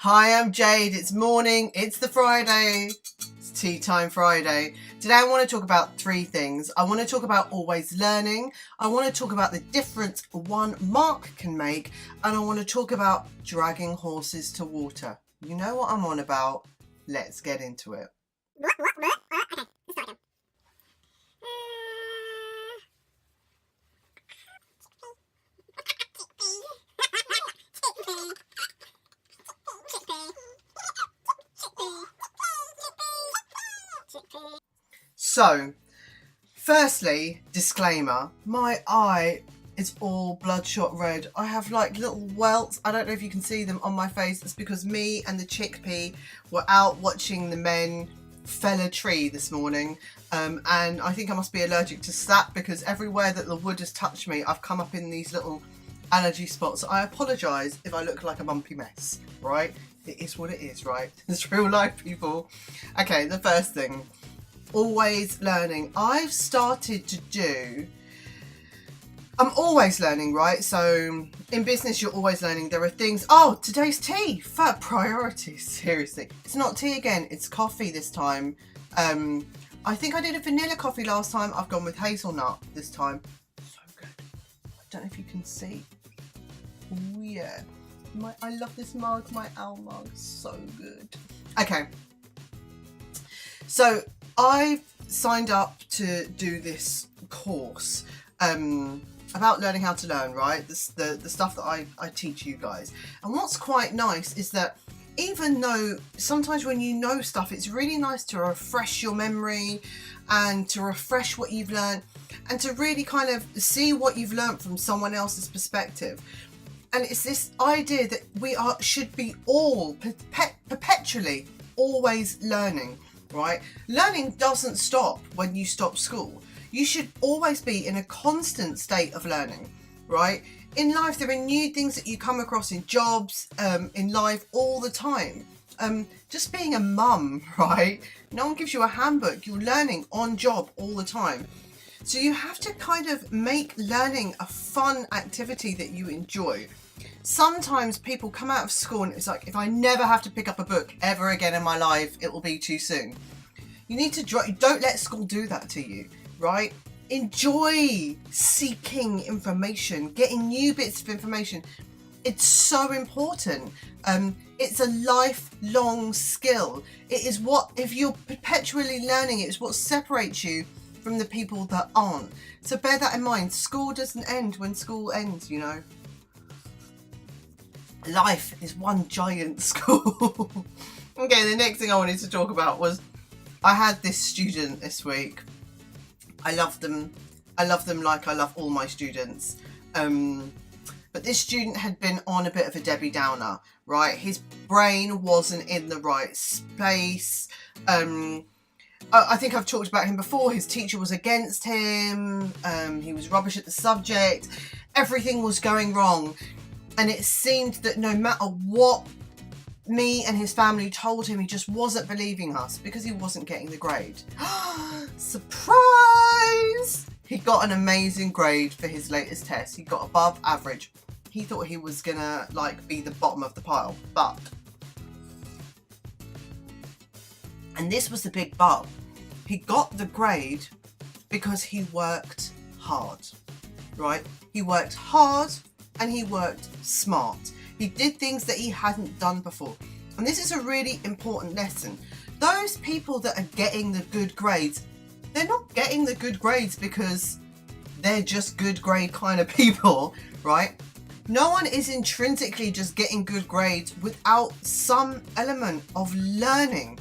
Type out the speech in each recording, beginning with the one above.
Hi, I'm Jade. It's morning. It's the Friday. It's Tea Time Friday. Today I want to talk about three things. I want to talk about always learning. I want to talk about the difference one mark can make. And I want to talk about dragging horses to water. You know what I'm on about. Let's get into it. Okay, let's start again. So, firstly, disclaimer, my eye is all bloodshot red. I have like little welts. I don't know if you can see them on my face. It's because me and the chickpea were out watching the men fell a tree this morning. And I think I must be allergic to sap because everywhere that the wood has touched me, I've come up in these little allergy spots. I apologise if I look like a bumpy mess, right? It is what it is, right? It's real life, people. Okay, the first thing. Always learning. I'm always learning, right? So in business, you're always learning. There are things. Oh, today's tea for priorities. Seriously, it's not tea again. It's coffee this time. I think I did a vanilla coffee last time. I've gone with hazelnut this time. So good. I don't know if you can see. Oh yeah. I love this mug. My owl mug. So good. Okay. So I've signed up to do this course about learning how to learn, right? The stuff that I teach you guys. And what's quite nice is that even though sometimes when you know stuff, it's really nice to refresh your memory and to refresh what you've learned and to really kind of see what you've learned from someone else's perspective. And it's this idea that we should be all perpetually always learning. Right? Learning doesn't stop when you stop school. You should always be in a constant state of learning, right? In life, there are new things that you come across in jobs, in life all the time. Just being a mum, right? No one gives you a handbook. You're learning on job all the time. So you have to kind of make learning a fun activity that you enjoy. Sometimes people come out of school and it's like, if I never have to pick up a book ever again in my life, it will be too soon. You need to don't let school do that to you, right? Enjoy seeking information, getting new bits of information. It's so important. It's a lifelong skill. It is if you're perpetually learning, it's what separates you from the people that aren't. So bear that in mind. School doesn't end when school ends, you know. Life is one giant school. Okay, the next thing I wanted to talk about was I had this student this week. I love them like I love all my students. But this student had been on a bit of a Debbie Downer, right? His brain wasn't in the right space. I think I've talked about him before. His teacher was against him. He was rubbish at the subject. Everything was going wrong. And it seemed that no matter what me and his family told him, he just wasn't believing us because he wasn't getting the grade. Surprise! He got an amazing grade for his latest test. He got above average. He thought he was gonna be the bottom of the pile, but, and this was the big but, he got the grade because he worked hard, right? He worked hard and he worked smart. He did things that he hadn't done before. And this is a really important lesson. Those people that are getting the good grades, they're not getting the good grades because they're just good grade kind of people, right? No one is intrinsically just getting good grades without some element of learning.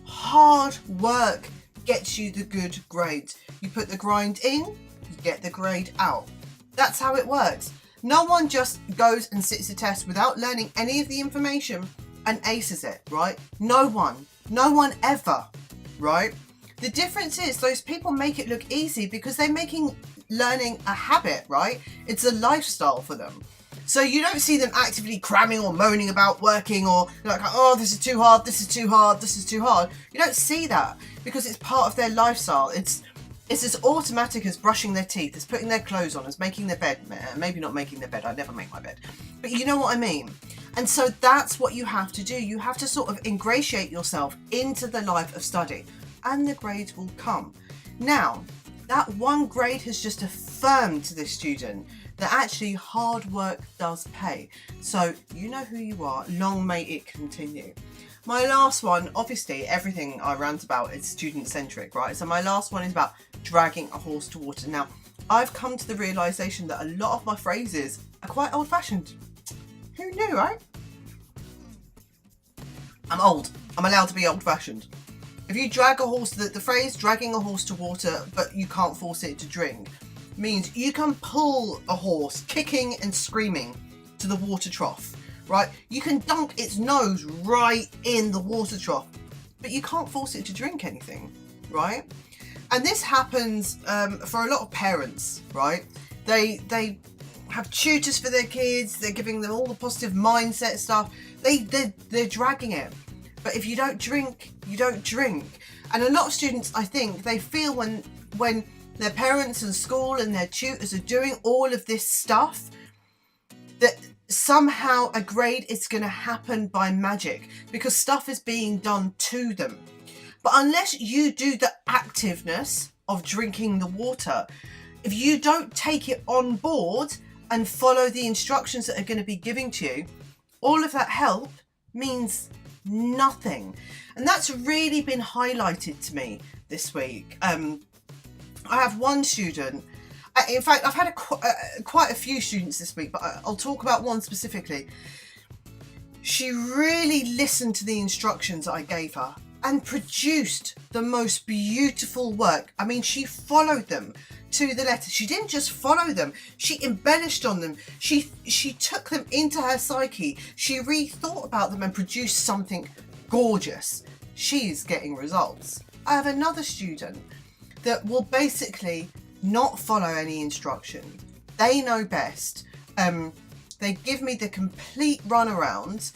Hard work gets you the good grades. You put the grind in, you get the grade out. That's how it works. No one just goes and sits a test without learning any of the information and aces it, right? No one ever, right? The difference is those people make it look easy because they're making learning a habit, right? It's a lifestyle for them. So you don't see them actively cramming or moaning about working or like, oh, this is too hard, this is too hard, this is too hard. You don't see that because it's part of their lifestyle. It's as automatic as brushing their teeth, as putting their clothes on, as making their bed. Maybe not making their bed, I never make my bed. But you know what I mean. And so that's what you have to do. You have to sort of ingratiate yourself into the life of study, and the grades will come. Now, that one grade has just affirmed to this student that actually hard work does pay. So you know who you are. Long may it continue. My last one, obviously everything I rant about is student centric, right? So my last one is about dragging a horse to water. Now, I've come to the realization that a lot of my phrases are quite old fashioned. Who knew, right? I'm old. I'm allowed to be old fashioned. If you drag a horse, the phrase dragging a horse to water, but you can't force it to drink, means you can pull a horse kicking and screaming to the water trough. Right? You can dunk its nose right in the water trough, but you can't force it to drink anything, right? And this happens for a lot of parents, right? They have tutors for their kids. They're giving them all the positive mindset stuff. They're dragging it. But if you don't drink, you don't drink. And a lot of students, I think, they feel when their parents and school and their tutors are doing all of this stuff, that somehow a grade is going to happen by magic because stuff is being done to them. But unless you do the activeness of drinking the water, if you don't take it on board and follow the instructions that are going to be given to you, all of that help means nothing. And that's really been highlighted to me this week. I have one student. In fact, I've had quite a few students this week, but I'll talk about one specifically. She really listened to the instructions I gave her and produced the most beautiful work. I mean, she followed them to the letter. She didn't just follow them, she embellished on them. She took them into her psyche. She rethought about them and produced something gorgeous. She's getting results. I have another student that will basically not follow any instruction. They know best. They give me the complete runaround.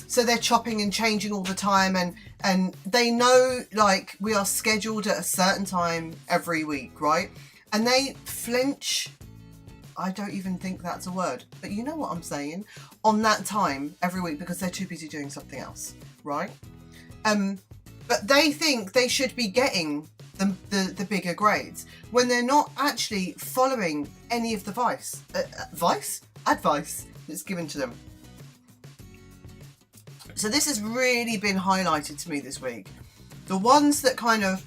So they're chopping and changing all the time, and they know, like, we are scheduled at a certain time every week, right? And they flinch. I don't even think that's a word, but you know what I'm saying, on that time every week because they're too busy doing something else, right? But they think they should be getting the bigger grades when they're not actually following any of the advice that's given to them. So this has really been highlighted to me this week. The ones that kind of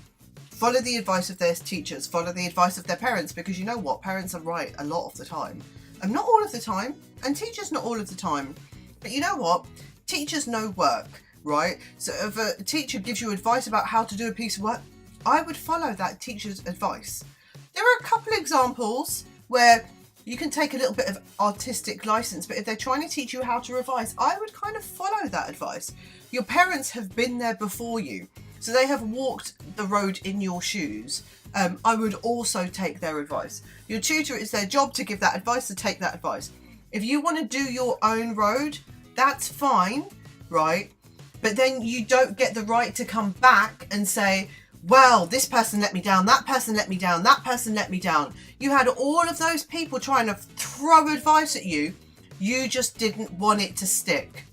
follow the advice of their teachers, follow the advice of their parents, because you know what, parents are right a lot of the time. And not all of the time, and teachers not all of the time. But you know what, teachers know work, right? So if a teacher gives you advice about how to do a piece of work, I would follow that teacher's advice. There are a couple examples where you can take a little bit of artistic license, but if they're trying to teach you how to revise, I would kind of follow that advice. Your parents have been there before you, so they have walked the road in your shoes. I would also take their advice. Your tutor, it's their job to give that advice, to take that advice. If you want to do your own road, that's fine, right? But then you don't get the right to come back and say, well, this person let me down, that person let me down, that person let me down. You had all of those people trying to throw advice at you. You just didn't want it to stick.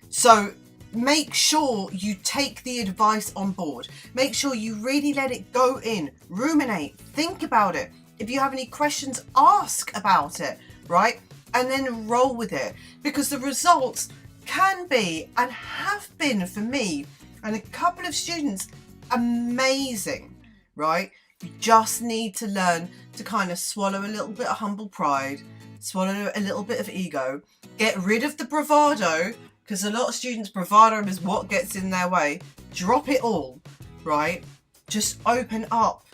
So make sure you take the advice on board. Make sure you really let it go in, ruminate, think about it. If you have any questions, ask about it, right? And then roll with it, because the results can be and have been for me and a couple of students amazing, right? You just need to learn to kind of swallow a little bit of humble pride, swallow a little bit of ego, get rid of the bravado, because a lot of students, bravado is what gets in their way. Drop it all, right? Just open up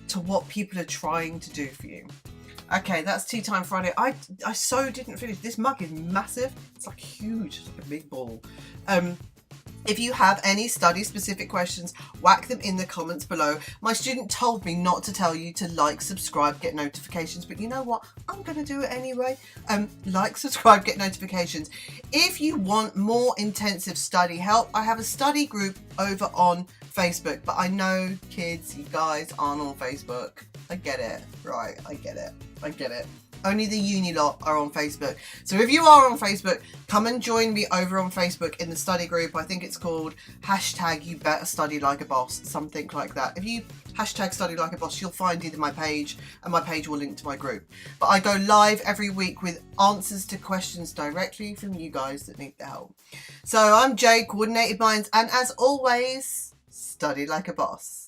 to what people are trying to do for you. Okay, that's Tea Time Friday. I so didn't finish. This mug is massive. It's like huge. It's like a big ball. If you have any study-specific questions, whack them in the comments below. My student told me not to tell you to like, subscribe, get notifications, but you know what? I'm going to do it anyway. Like, subscribe, get notifications. If you want more intensive study help, I have a study group over on Facebook, but I know kids, you guys aren't on Facebook. I get it, right? I get it. Only the uni lot are on Facebook. So if you are on Facebook, come and join me over on Facebook in the study group. I think it's called #YouBetterStudyLikeaBoss, something like that. If you #StudyLikeaBoss, you'll find either my page, and my page will link to my group. But I go live every week with answers to questions directly from you guys that need the help. So I'm Jay, Coordinated Minds, and as always, study like a boss.